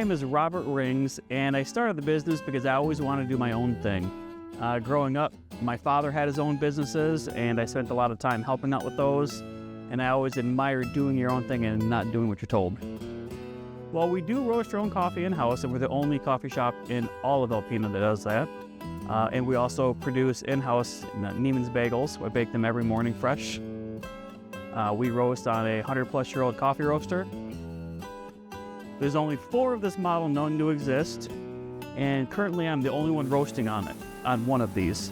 name is Robert Rings, and I started the business because I always wanted to do my own thing. Growing up, my father had his own businesses, and I spent a lot of time helping out with those, and I always admired doing your own thing and not doing what you're told. Well, we do roast our own coffee in-house, and we're the only coffee shop in all of Alpena that does that. And we also produce in-house Neiman's bagels. I bake them every morning fresh. We roast on a 100-plus-year-old coffee roaster. There's only 4 of this model known to exist, and currently I'm the only one roasting on one of these.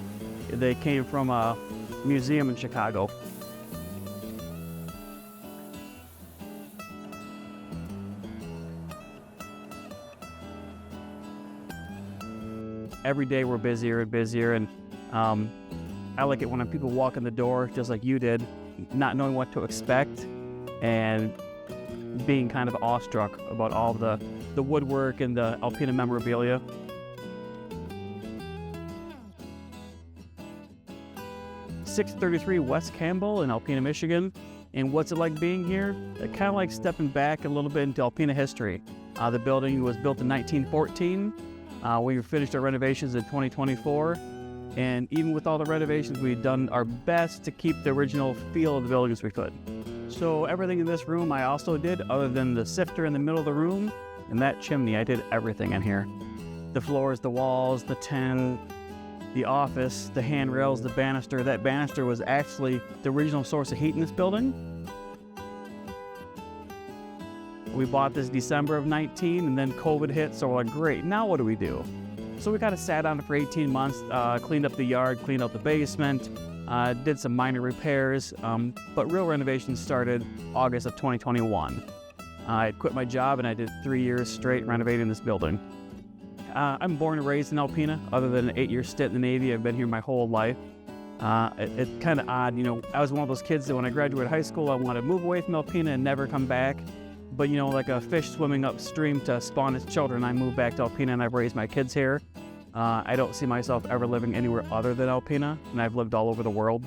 They came from a museum in Chicago. Every day we're busier and busier, and I like it when people walk in the door, just like you did, not knowing what to expect and being kind of awestruck about all the woodwork and the Alpena memorabilia. .633 West Campbell in Alpena, Michigan. And what's it like being here? Kind of like stepping back a little bit into Alpena history. The building was built in 1914. We finished our renovations in 2024. And even with all the renovations, we've done our best to keep the original feel of the building as we could. So everything in this room I also did, other than the sifter in the middle of the room and that chimney. I did everything in here. The floors, the walls, the tin, the office, the handrails, the banister. That banister was actually the original source of heat in this building. We bought this December of 19, and then COVID hit, so we're like, great, now what do we do? So we kind of sat on it for 18 months, cleaned up the yard, cleaned out the basement, did some minor repairs, but real renovations started August of 2021. I quit my job and I did 3 years straight renovating this building. I'm born and raised in Alpena. Other than an 8-year stint in the Navy, I've been here my whole life. It's kind of odd, I was one of those kids that when I graduated high school, I wanted to move away from Alpena and never come back. But like a fish swimming upstream to spawn its children, I moved back to Alpena and I've raised my kids here. I don't see myself ever living anywhere other than Alpena, and I've lived all over the world.